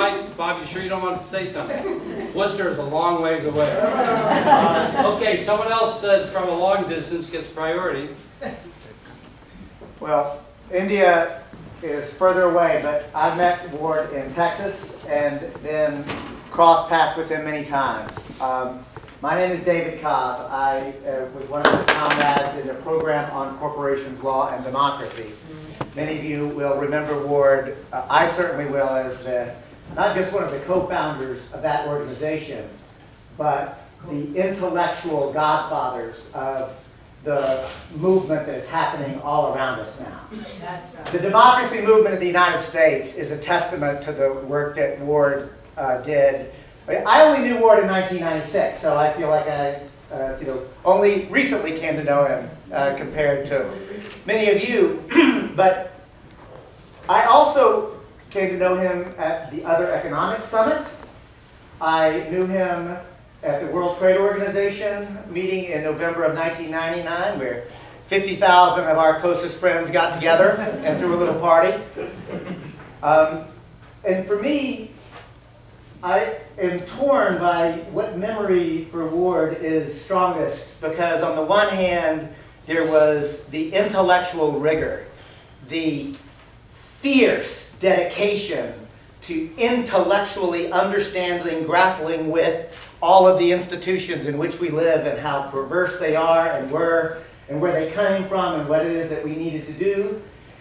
right, Bob, you sure you don't want to say something? Worcester is a long ways away. Okay, someone else from a long distance gets priority. Well, India is further away, but I've met Ward in Texas and then crossed paths with him many times. My name is David Cobb. I was one of his comrades in a program on corporations, law, and democracy. Many of you will remember Ward, I certainly will, as not just one of the co-founders of that organization, but the intellectual godfathers of the movement that is happening all around us now. That's right. The democracy movement of the United States is a testament to the work that Ward did. I only knew Ward in 1996, so I feel like I only recently came to know him compared to many of you. But I also came to know him at the Other Economic Summit. I knew him at the World Trade Organization meeting in November of 1999, where 50,000 of our closest friends got together and threw a little party. And for me, I am torn by what memory for Ward is strongest, because on the one hand, there was the intellectual rigor, the fierce dedication to intellectually understanding, grappling with all of the institutions in which we live and how perverse they are and where they came from and what it is that we needed to do.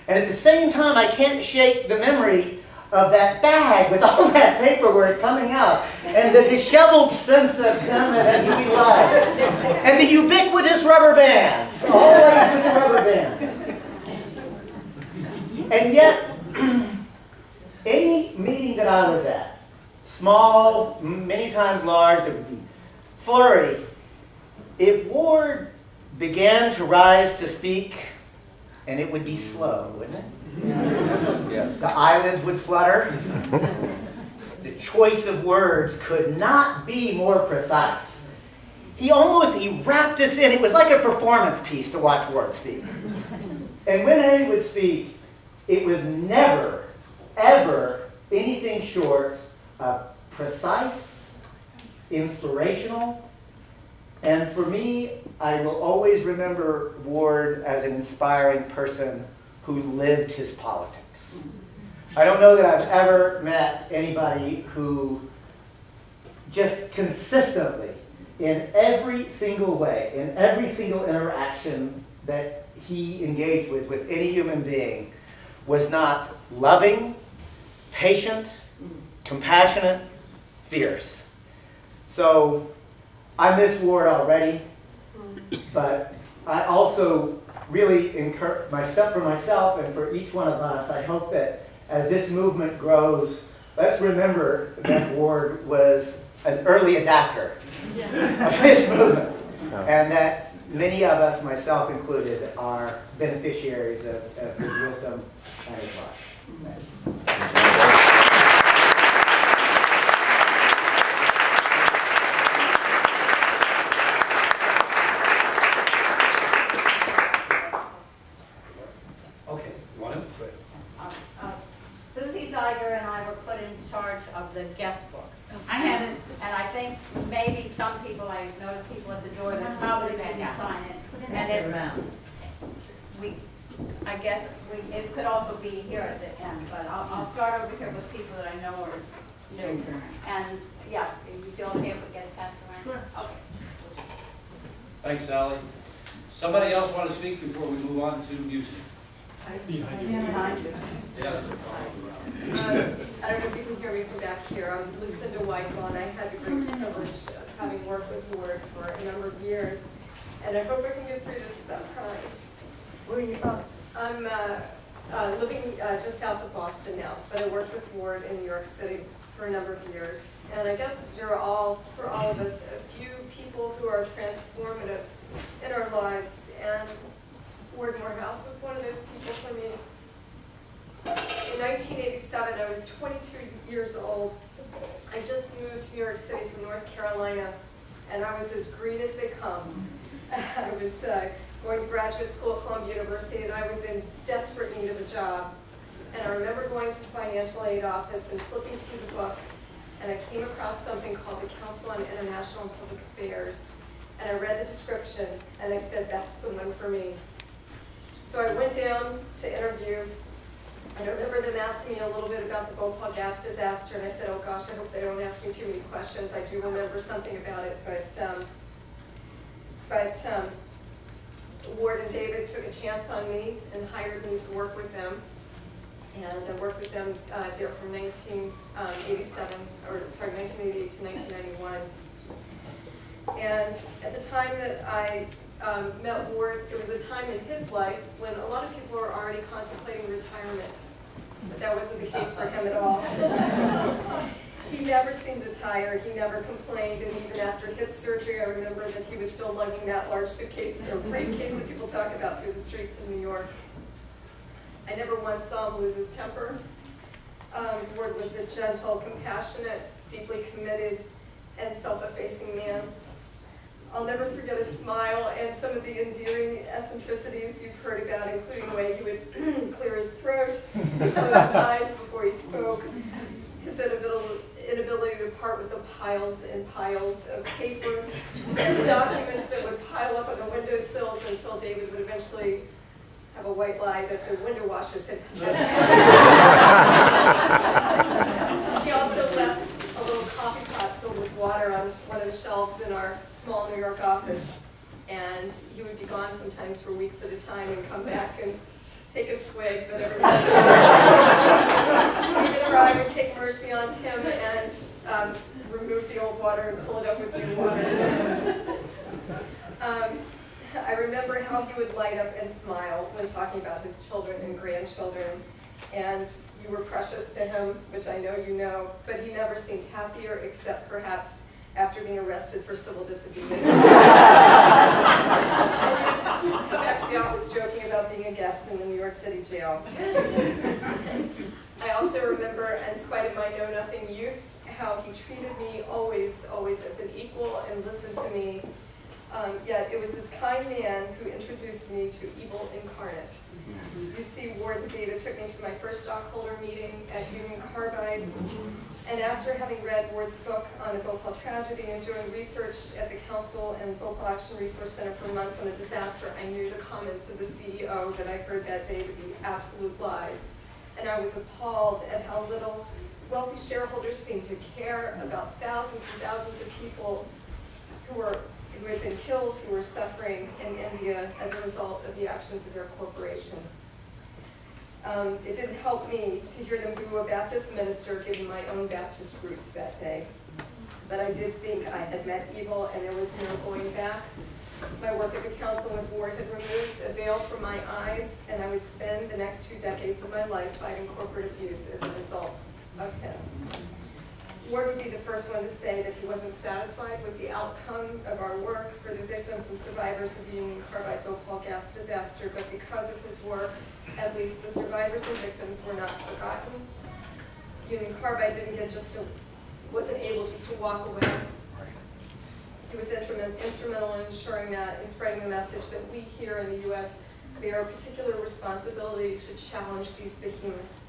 And at the same time, I can't shake the memory of that bag with all that paperwork coming out and the disheveled sense of him and who he was. And the ubiquitous rubber bands, always with the rubber bands. And yet, any meeting that I was at, small, many times large, there would be flurry. If Ward began to rise to speak, and it would be slow, wouldn't it? Yes. The eyelids would flutter. The choice of words could not be more precise. He wrapped us in. It was like a performance piece to watch Ward speak. And when he would speak, it was never, ever anything short of precise, inspirational, and for me, I will always remember Ward as an inspiring person who lived his politics. I don't know that I've ever met anybody who just consistently, in every single way, in every single interaction that he engaged with any human being, was not loving, patient, compassionate, fierce. So I miss Ward already, but I also really encourage for myself and for each one of us, I hope that as this movement grows, let's remember that Ward was an early adapter of this movement, and that many of us, myself included, are beneficiaries of his wisdom and his life. The guest book. I have it. And I think maybe some people, I noticed people at the door that probably didn't sign it. And I guess it could also be here at the end, but I'll start over here with people that I know are new. And yeah, you feel okay if we get it passed around? Sure. Okay. Thanks, Sally. Somebody else want to speak before we move on to music? Behind you. Yeah. I don't know if you can hear me from back here. I'm Lucinda Whitelaw, and I had the great privilege of having worked with Ward for a number of years. And I hope I can get through this without crying. Where are you from? I'm living just south of Boston now, but I worked with Ward in New York City for a number of years. And I guess you're all, for all of us, a few people who are transformative in our lives. And Ward Morehouse was one of those people for me. In 1987, I was 22 years old. I just moved to New York City from North Carolina, and I was as green as they come. I was going to graduate school at Columbia University, and I was in desperate need of a job. And I remember going to the financial aid office and flipping through the book, and I came across something called the Council on International and Public Affairs. And I read the description, and I said, that's the one for me. So I went down to interview, and I remember them asking me a little bit about the Bhopal gas disaster, and I said, oh gosh, I hope they don't ask me too many questions. I do remember something about it, but Ward and David took a chance on me and hired me to work with them. And I worked with them there from 1988 to 1991. And at the time that I met Ward, it was a time in his life when a lot of people were already contemplating retirement. But that wasn't the case for him at all. He never seemed to tire, he never complained, and even after hip surgery, I remember that he was still lugging that large suitcase, or briefcase that people talk about through the streets of New York. I never once saw him lose his temper. Ward was a gentle, compassionate, deeply committed, and self-effacing man. I'll never forget his smile and some of the endearing eccentricities you've heard about, including the way he would clear his throat, close his eyes before he spoke, his inability to part with the piles and piles of paper, and documents that would pile up on the windowsills until David would eventually have a white lie that the window washers had. He also left a little coffee pot filled with water on one of the shelves in our small New York office, and he would be gone sometimes for weeks at a time and come back and take a swig, but every once in a while, David or I would take mercy on him and remove the old water and fill it up with new water. I remember how he would light up and smile when talking about his children and grandchildren, and you were precious to him, which I know you know, but he never seemed happier except perhaps after being arrested for civil disobedience. Come back to the office joking about being a guest in the New York City jail. I also remember, in spite of my know-nothing youth, how he treated me always as an equal and listened to me. Yet it was this kind man who introduced me to evil incarnate. You see, Ward and David took me to my first stockholder meeting at Union Carbide, and after having read Ward's book on the Bhopal tragedy and doing research at the Council and Bhopal Action Resource Center for months on the disaster, I knew the comments of the CEO that I heard that day to be absolute lies. And I was appalled at how little wealthy shareholders seemed to care about thousands and thousands of people who had been killed, who were suffering in India as a result of the actions of their corporation. It didn't help me to hear them boo a Baptist minister given my own Baptist roots that day. But I did think I had met evil and there was no going back. My work at the council with Ward had removed a veil from my eyes, and I would spend the next 2 decades of my life fighting corporate abuse as a result of him. Ward would be the first one to say that he wasn't satisfied with the outcome of our work for the victims and survivors of the Union Carbide Bhopal gas disaster, but because of his work, at least the survivors and victims were not forgotten. Union Carbide wasn't able just to walk away. He was instrumental in ensuring that, in spreading the message that we here in the U.S. bear a particular responsibility to challenge these behemoths.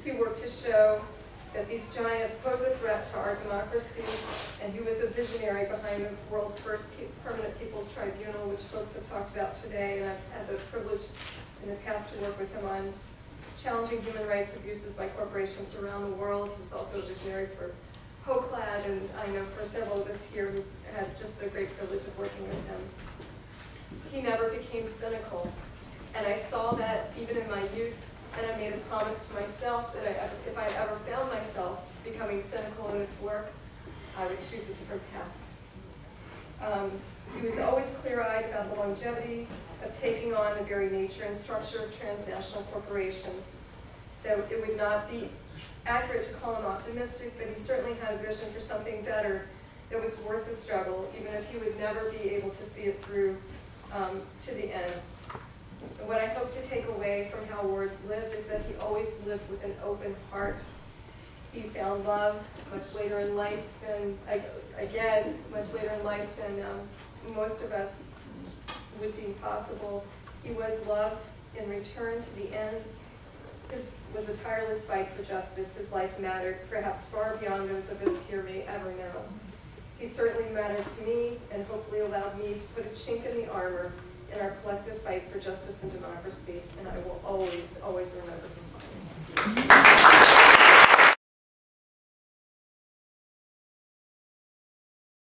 He worked to show that these giants pose a threat to our democracy, and he was a visionary behind the world's first permanent people's tribunal, which folks have talked about today, and I've had the privilege in the past to work with him on challenging human rights abuses by corporations around the world. He was also a visionary for HOCLAD, and I know for several of us here who had just the great privilege of working with him. He never became cynical, and I saw that even in my youth. And I made a promise to myself that if I ever found myself becoming cynical in this work, I would choose a different path. He was always clear-eyed about the longevity of taking on the very nature and structure of transnational corporations. That it would not be accurate to call him optimistic, but he certainly had a vision for something better that was worth the struggle, even if he would never be able to see it through to the end. And what I hope to take away from how Ward lived is that he always lived with an open heart. He found love much later in life than, much later in life than most of us would deem possible. He was loved in return to the end. His was a tireless fight for justice. His life mattered, perhaps far beyond those of us here may ever know. He certainly mattered to me, and hopefully allowed me to put a chink in the armor in our collective fight for justice and democracy, and I will always, always remember him.